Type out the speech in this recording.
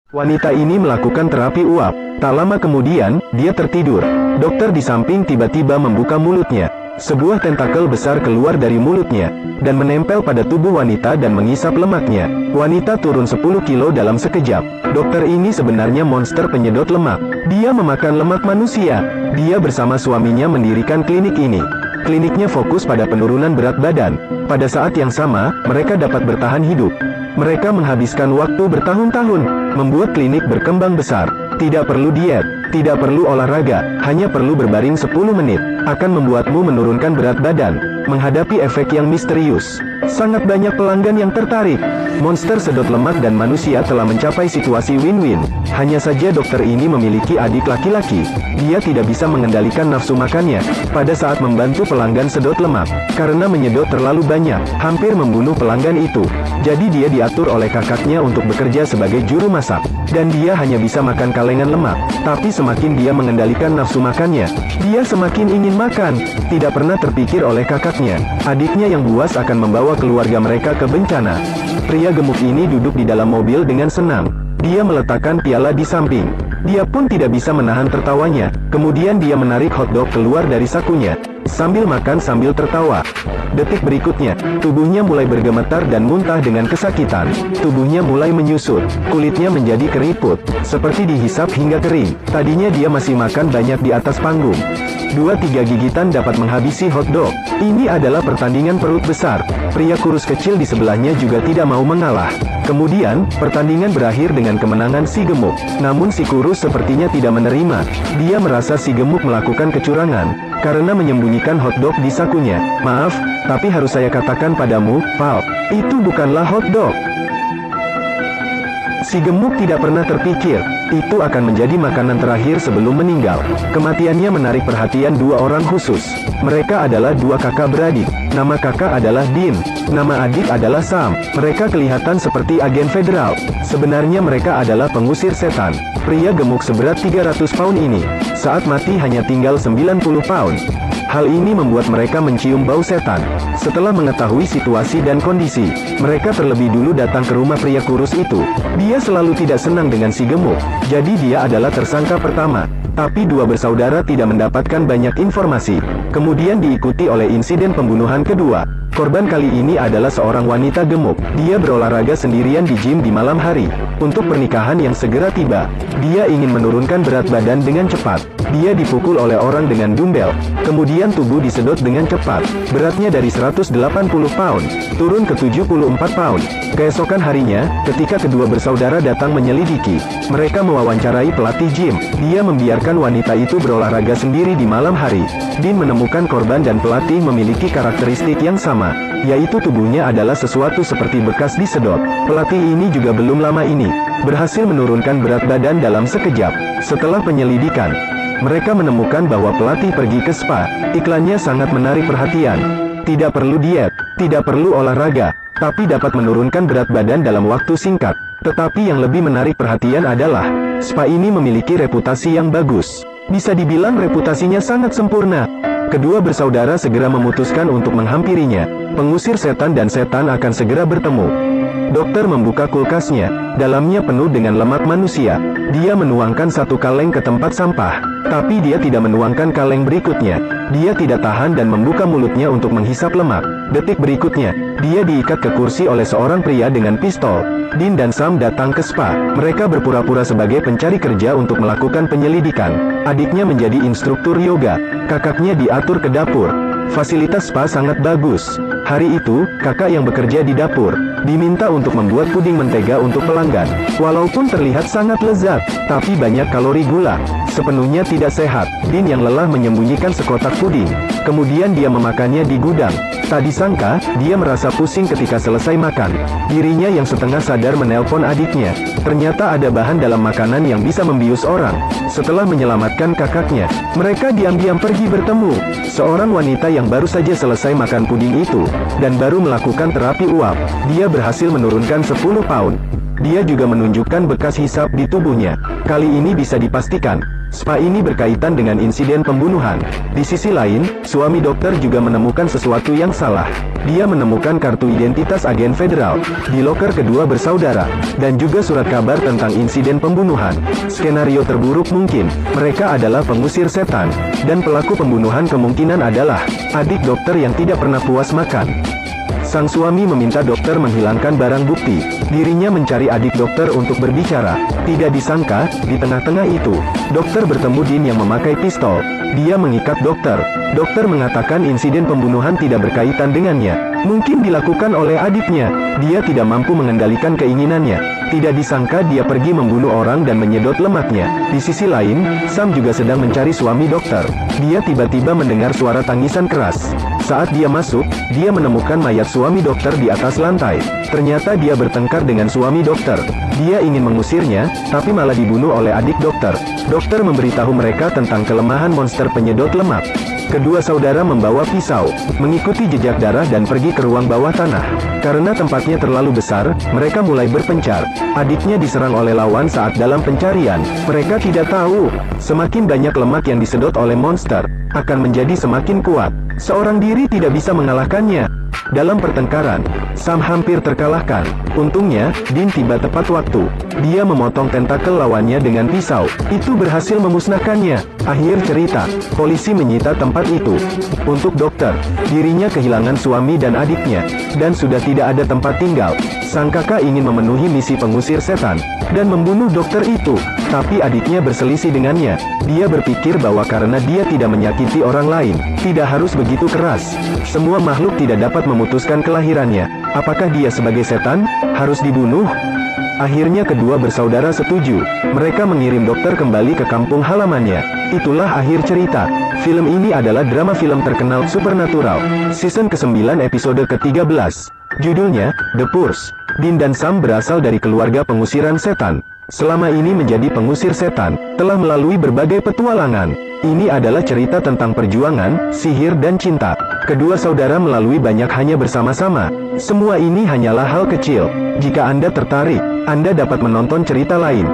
Wanita ini melakukan terapi uap. Tak lama kemudian, dia tertidur. Dokter di samping tiba-tiba membuka mulutnya. Sebuah tentakel besar keluar dari mulutnya, dan menempel pada tubuh wanita dan mengisap lemaknya. Wanita turun 10 kilo dalam sekejap. Dokter ini sebenarnya monster penyedot lemak. Dia memakan lemak manusia. Dia bersama suaminya mendirikan klinik ini. Kliniknya fokus pada penurunan berat badan. Pada saat yang sama, mereka dapat bertahan hidup. Mereka menghabiskan waktu bertahun-tahun, membuat klinik berkembang besar. Tidak perlu diet, tidak perlu olahraga, hanya perlu berbaring 10 menit. Akan membuatmu menurunkan berat badan. Menghadapi efek yang misterius. Sangat banyak pelanggan yang tertarik. Monster sedot lemak dan manusia telah mencapai situasi win-win. Hanya saja dokter ini memiliki adik laki-laki. Dia tidak bisa mengendalikan nafsu makannya pada saat membantu pelanggan sedot lemak. Karena menyedot terlalu banyak, hampir membunuh pelanggan itu. Jadi dia diatur oleh kakaknya untuk bekerja sebagai juru masak. Dan dia hanya bisa makan kalengan lemak. Tapi semakin dia mengendalikan nafsu makannya, dia semakin ingin makan. Tidak pernah terpikir oleh kakaknya, adiknya yang buas akan membawa keluarga mereka ke bencana. Pria gemuk ini duduk di dalam mobil dengan senang. Dia meletakkan piala di samping. Dia pun tidak bisa menahan tertawanya. Kemudian dia menarik hotdog keluar dari sakunya, sambil makan sambil tertawa. Detik berikutnya, tubuhnya mulai bergemetar dan muntah dengan kesakitan. Tubuhnya mulai menyusut, kulitnya menjadi keriput, seperti dihisap hingga kering. Tadinya dia masih makan banyak di atas panggung. 2-3 gigitan dapat menghabisi hotdog. Ini adalah pertandingan perut besar. Pria kurus kecil di sebelahnya juga tidak mau mengalah. Kemudian, pertandingan berakhir dengan kemenangan si gemuk. Namun si kurus sepertinya tidak menerima. Dia merasa si gemuk melakukan kecurangan, karena menyembunyikan hotdog di sakunya. Maaf, tapi harus saya katakan padamu, Pal, itu bukanlah hotdog. Si gemuk tidak pernah terpikir, itu akan menjadi makanan terakhir sebelum meninggal. Kematiannya menarik perhatian dua orang khusus. Mereka adalah dua kakak beradik. Nama kakak adalah Dean, nama adik adalah Sam. Mereka kelihatan seperti agen federal. Sebenarnya mereka adalah pengusir setan. Pria gemuk seberat 300 pound ini, saat mati hanya tinggal 90 pound. Hal ini membuat mereka mencium bau setan. Setelah mengetahui situasi dan kondisi, mereka terlebih dulu datang ke rumah pria kurus itu. Dia selalu tidak senang dengan si gemuk, jadi dia adalah tersangka pertama. Tapi dua bersaudara tidak mendapatkan banyak informasi. Kemudian diikuti oleh insiden pembunuhan kedua. Korban kali ini adalah seorang wanita gemuk. Dia berolahraga sendirian di gym di malam hari, untuk pernikahan yang segera tiba. Dia ingin menurunkan berat badan dengan cepat. Dia dipukul oleh orang dengan dumbbell. Kemudian tubuh disedot dengan cepat. Beratnya dari 180 pound, turun ke 74 pound. Keesokan harinya, ketika kedua bersaudara datang menyelidiki, mereka mewawancarai pelatih gym. Dia membiarkan wanita itu berolahraga sendiri di malam hari. Dean menemukan korban dan pelatih memiliki karakteristik yang sama, yaitu tubuhnya adalah sesuatu seperti bekas disedot. Pelatih ini juga belum lama ini berhasil menurunkan berat badan dalam sekejap. Setelah penyelidikan, mereka menemukan bahwa pelatih pergi ke spa. Iklannya sangat menarik perhatian. Tidak perlu diet, tidak perlu olahraga, tapi dapat menurunkan berat badan dalam waktu singkat. Tetapi yang lebih menarik perhatian adalah, spa ini memiliki reputasi yang bagus. Bisa dibilang reputasinya sangat sempurna. Kedua bersaudara segera memutuskan untuk menghampirinya. Pengusir setan dan setan akan segera bertemu. Dokter membuka kulkasnya. Dalamnya penuh dengan lemak manusia. Dia menuangkan satu kaleng ke tempat sampah. Tapi dia tidak menuangkan kaleng berikutnya. Dia tidak tahan dan membuka mulutnya untuk menghisap lemak. Detik berikutnya, dia diikat ke kursi oleh seorang pria dengan pistol. Dean dan Sam datang ke spa. Mereka berpura-pura sebagai pencari kerja untuk melakukan penyelidikan. Adiknya menjadi instruktur yoga. Kakaknya diatur ke dapur. Fasilitas spa sangat bagus. Hari itu, kakak yang bekerja di dapur diminta untuk membuat puding mentega untuk pelanggan. Walaupun terlihat sangat lezat, tapi banyak kalori gula. Sepenuhnya tidak sehat. Dean yang lelah menyembunyikan sekotak puding. Kemudian dia memakannya di gudang. Tak disangka, dia merasa pusing ketika selesai makan. Dirinya yang setengah sadar menelpon adiknya. Ternyata ada bahan dalam makanan yang bisa membius orang. Setelah menyelamatkan kakaknya, mereka diam-diam pergi bertemu seorang wanita yang baru saja selesai makan puding itu, dan baru melakukan terapi uap. Dia berhasil menurunkan 10 pound. Dia juga menunjukkan bekas hisap di tubuhnya. Kali ini bisa dipastikan, Spa ini berkaitan dengan insiden pembunuhan. Di sisi lain, suami dokter juga menemukan sesuatu yang salah. Dia menemukan kartu identitas agen federal di loker kedua bersaudara, dan juga surat kabar tentang insiden pembunuhan. Skenario terburuk mungkin, mereka adalah pengusir setan, dan pelaku pembunuhan kemungkinan adalah adik dokter yang tidak pernah puas makan. Sang suami meminta dokter menghilangkan barang bukti. Dirinya mencari adik dokter untuk berbicara. Tidak disangka, di tengah-tengah itu, dokter bertemu Dean yang memakai pistol. Dia mengikat dokter. Dokter mengatakan insiden pembunuhan tidak berkaitan dengannya. Mungkin dilakukan oleh adiknya. Dia tidak mampu mengendalikan keinginannya. Tidak disangka dia pergi membunuh orang dan menyedot lemaknya. Di sisi lain, Sam juga sedang mencari suami dokter. Dia tiba-tiba mendengar suara tangisan keras. Saat dia masuk, dia menemukan mayat suami dokter di atas lantai. Ternyata dia bertengkar dengan suami dokter. Dia ingin mengusirnya, tapi malah dibunuh oleh adik dokter. Dokter memberitahu mereka tentang kelemahan monster penyedot lemak. Kedua saudara membawa pisau, mengikuti jejak darah dan pergi ke ruang bawah tanah. Karena tempatnya terlalu besar, mereka mulai berpencar. Adiknya diserang oleh lawan saat dalam pencarian. Mereka tidak tahu, semakin banyak lemak yang disedot oleh monster, akan menjadi semakin kuat. Seorang diri tidak bisa mengalahkannya. Dalam pertengkaran, Sam hampir terkalahkan. Untungnya, Dean tiba tepat waktu. Dia memotong tentakel lawannya dengan pisau. Itu berhasil memusnahkannya. Akhir cerita, polisi menyita tempat itu. Untuk dokter, dirinya kehilangan suami dan adiknya, dan sudah tidak ada tempat tinggal. Sang kakak ingin memenuhi misi pengusir setan, dan membunuh dokter itu. Tapi adiknya berselisih dengannya. Dia berpikir bahwa karena dia tidak menyakiti orang lain, tidak harus begitu keras. Semua makhluk tidak dapat memutuskan kelahirannya. Apakah dia sebagai setan, harus dibunuh? Akhirnya kedua bersaudara setuju. Mereka mengirim dokter kembali ke kampung halamannya. Itulah akhir cerita. Film ini adalah drama film terkenal Supernatural, season ke-9 episode ke-13. Judulnya, The Purge. Dean dan Sam berasal dari keluarga pengusiran setan. Selama ini menjadi pengusir setan, telah melalui berbagai petualangan. Ini adalah cerita tentang perjuangan, sihir dan cinta. Kedua saudara melalui banyak hanya bersama-sama. Semua ini hanyalah hal kecil. Jika Anda tertarik, Anda dapat menonton cerita lain.